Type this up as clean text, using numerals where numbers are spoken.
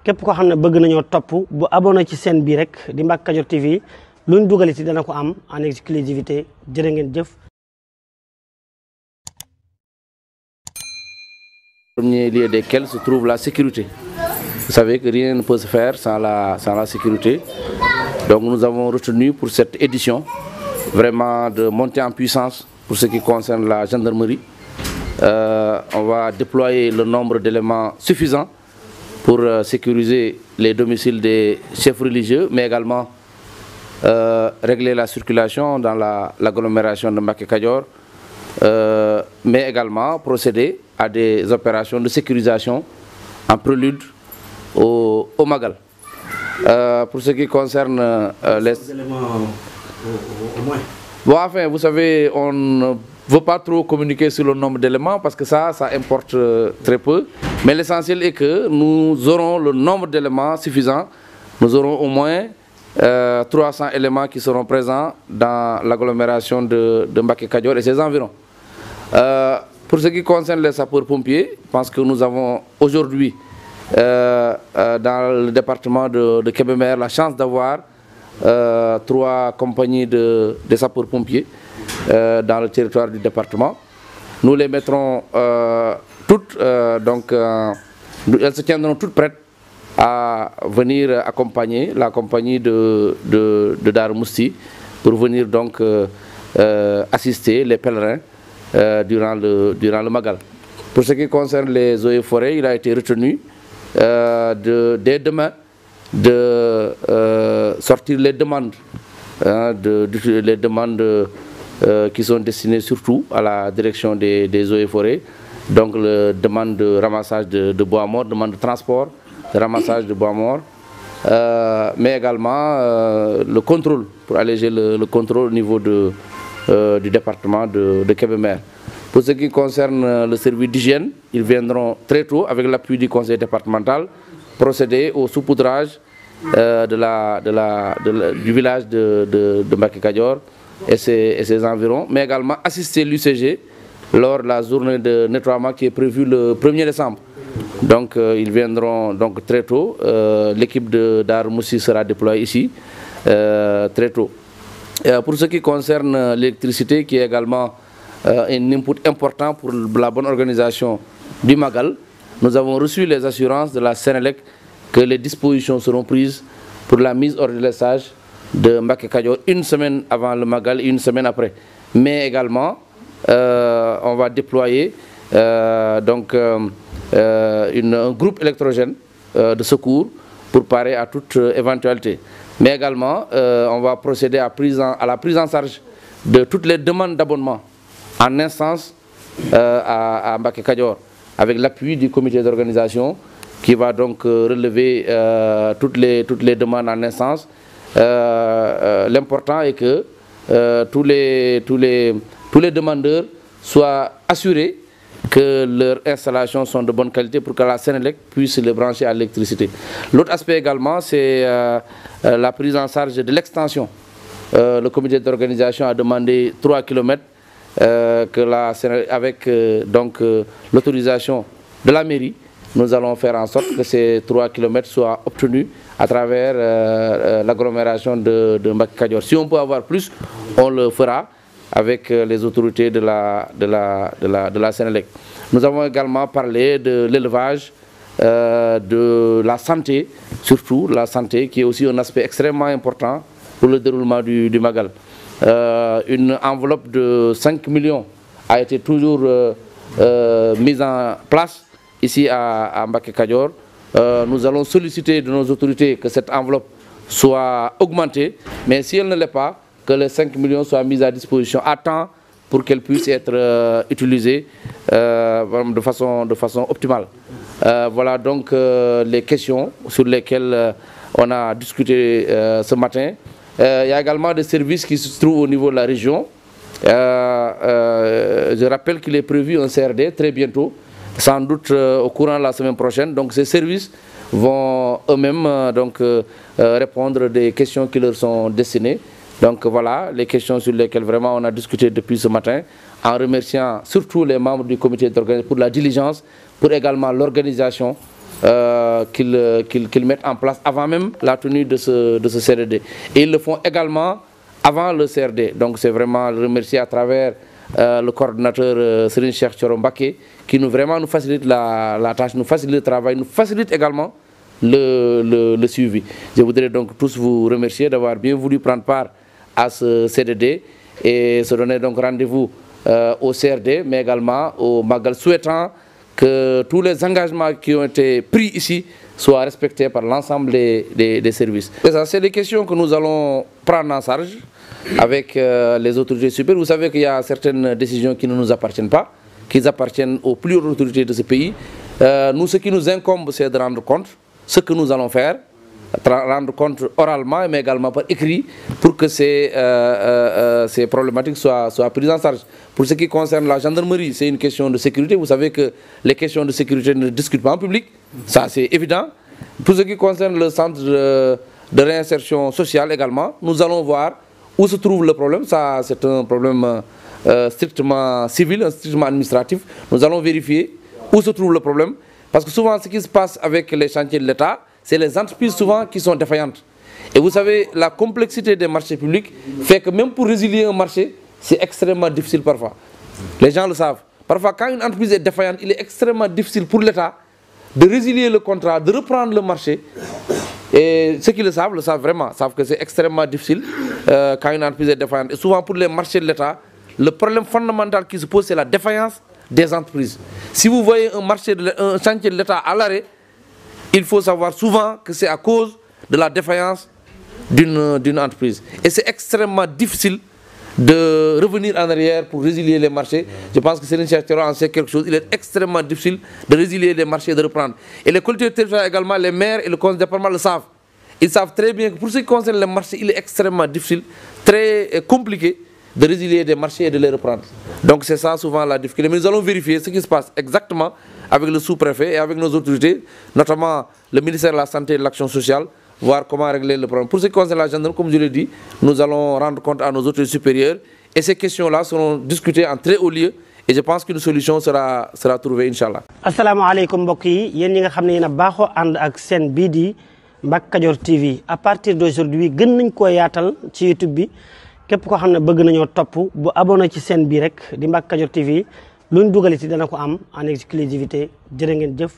képp koo xam ne bëgg nañoo topp bu abonné ci chaîne bi rek di Mbacke Kadior TV luñ dugal ci dana ko am en exclusivité jërë ngeen jëf. Premier lieu desquels se trouve la sécurité. Vous savez que rien ne peut se faire sans la sécurité. Donc nous avons retenu pour cette édition vraiment de monter en puissance pour ce qui concerne la gendarmerie. On va déployer le nombre d'éléments suffisant pour sécuriser les domiciles des chefs religieux, mais également régler la circulation dans l'agglomération de Mbacke Kadior, mais également procéder à des opérations de sécurisation en prélude au Magal. Pour ce qui concerne les éléments au moins. Bon, enfin, vous savez, on ne veut pas trop communiquer sur le nombre d'éléments parce que ça importe très peu. Mais l'essentiel est que nous aurons le nombre d'éléments suffisant. Nous aurons au moins 300 éléments qui seront présents dans l'agglomération de Mbacke Kadior et ses environs. Pour ce qui concerne les sapeurs-pompiers, je pense que nous avons aujourd'hui dans le département de Kébémer la chance d'avoir 3 compagnies de sapeurs-pompiers dans le territoire du département. Nous les mettrons toutes, elles se tiendront toutes prêtes à venir accompagner la compagnie de Darou Mousty pour venir donc assister les pèlerins durant le Magal. Pour ce qui concerne les eaux et forêts, il a été retenu dès demain de sortir les demandes, les demandes qui sont destinées surtout à la direction des eaux et forêts. Donc, demande de ramassage de bois mort, demande de transport, de ramassage de bois mort, mais également le contrôle, pour alléger le contrôle au niveau du département de Kébémer. Pour ce qui concerne le service d'hygiène, ils viendront très tôt, avec l'appui du conseil départemental, procéder au saupoudrage du village de Mbacke Kadior et ses environs, mais également assister l'UCG lors de la journée de nettoiement qui est prévue le 1er décembre. Donc ils viendront donc très tôt. L'équipe de Darou Mousty sera déployée ici très tôt. Pour ce qui concerne l'électricité, qui est également un input important pour la bonne organisation du Magal, nous avons reçu les assurances de la Sénélec que les dispositions seront prises pour la mise hors de délestage de Mbacke Kadior une semaine avant le Magal et une semaine après. Mais également, on va déployer un groupe électrogène de secours pour parer à toute éventualité. Mais également, on va procéder à la prise en charge de toutes les demandes d'abonnement en instance à Mbacke Kadior, avec l'appui du comité d'organisation qui va donc relever toutes les demandes en instance. L'important est que tous les demandeurs soient assurés que leurs installations sont de bonne qualité pour que la Sénélec puisse les brancher à l'électricité. L'autre aspect également, c'est la prise en charge de l'extension. Le comité d'organisation a demandé 3 km avec l'autorisation de la mairie. Nous allons faire en sorte que ces 3 km soient obtenus à travers l'agglomération de Mbacke Kadior. Si on peut avoir plus, on le fera avec les autorités de la Sénélec. Nous avons également parlé de l'élevage, de la santé, surtout la santé qui est aussi un aspect extrêmement important pour le déroulement du Magal. Une enveloppe de 5 millions a été toujours mise en place ici à Mbacke Kadior. Nous allons solliciter de nos autorités que cette enveloppe soit augmentée, mais si elle ne l'est pas, que les 5 millions soient mis à disposition à temps pour qu'elles puissent être utilisées de façon optimale. Voilà donc les questions sur lesquelles on a discuté ce matin. Il y a également des services qui se trouvent au niveau de la région. Je rappelle qu'il est prévu un CRD très bientôt, sans doute au courant de la semaine prochaine. Donc ces services vont eux-mêmes répondre des questions qui leur sont destinées. Donc voilà les questions sur lesquelles vraiment on a discuté depuis ce matin, en remerciant surtout les membres du comité d'organisation pour la diligence, pour également l'organisation qu'ils mettent en place avant même la tenue de ce CRD. Et ils le font également avant le CRD. Donc c'est vraiment le remercier à travers le coordinateur Serigne Cheikh Thioro Mbacké qui nous facilite la tâche, nous facilite le travail, nous facilite également le suivi. Je voudrais donc tous vous remercier d'avoir bien voulu prendre part à ce CDD et se donner donc rendez-vous au CRD, mais également au Magal, souhaitant que tous les engagements qui ont été pris ici soient respectés par l'ensemble des services. C'est des questions que nous allons prendre en charge avec les autorités supérieures. Vous savez qu'il y a certaines décisions qui ne nous appartiennent pas, qui appartiennent aux plus hautes autorités de ce pays. Nous, ce qui nous incombe, c'est de rendre compte ce que nous allons faire, rendre compte oralement, mais également par écrit, pour que ces problématiques soient prises en charge. Pour ce qui concerne la gendarmerie, c'est une question de sécurité. Vous savez que les questions de sécurité ne discutent pas en public, ça c'est évident. Pour ce qui concerne le centre de réinsertion sociale également, nous allons voir où se trouve le problème. Ça, c'est un problème strictement civil, strictement administratif. Nous allons vérifier où se trouve le problème. Parce que souvent, ce qui se passe avec les chantiers de l'État, c'est les entreprises souvent qui sont défaillantes. Et vous savez, la complexité des marchés publics fait que même pour résilier un marché, c'est extrêmement difficile parfois. Les gens le savent. Parfois, quand une entreprise est défaillante, il est extrêmement difficile pour l'État de résilier le contrat, de reprendre le marché. Et ceux qui le savent vraiment, savent que c'est extrêmement difficile quand une entreprise est défaillante. Et souvent, pour les marchés de l'État, le problème fondamental qui se pose, c'est la défaillance des entreprises. Si vous voyez un chantier de l'État à l'arrêt, il faut savoir souvent que c'est à cause de la défaillance d'une entreprise. Et c'est extrêmement difficile de revenir en arrière pour résilier les marchés. Je pense que Serigne Cheikh Thioro en sait quelque chose. Il est extrêmement difficile de résilier les marchés et de reprendre. Et les collectivités territoriales également, les maires et le conseil départemental le savent. Ils savent très bien que pour ce qui concerne les marchés, il est extrêmement difficile, très compliqué de résilier des marchés et de les reprendre. Donc c'est ça souvent la difficulté. Mais nous allons vérifier ce qui se passe exactement avec le sous-préfet et avec nos autorités, notamment le ministère de la Santé et de l'Action sociale, voir comment régler le problème. Pour ce qui concerne la gendarmerie, comme je l'ai dit, nous allons rendre compte à nos autorités supérieures et ces questions-là seront discutées en très haut lieu et je pense qu'une solution sera trouvée, Inch'Allah. Assalamu alaikum mbokk yi yéen ñi nga xam ne yéen a baaxoo ànd ak seen bii di Mbacke Kadior TV. À partir d'aujourd'hui gën nañ koo yaatal ci YouTube bi képp koo xam ne bëgg nañoo topp bu abonné ci seen bii rek di Mbacke Kadior TV luñ dugal ci dana ko am en exclusivité jërë ngeen jëf.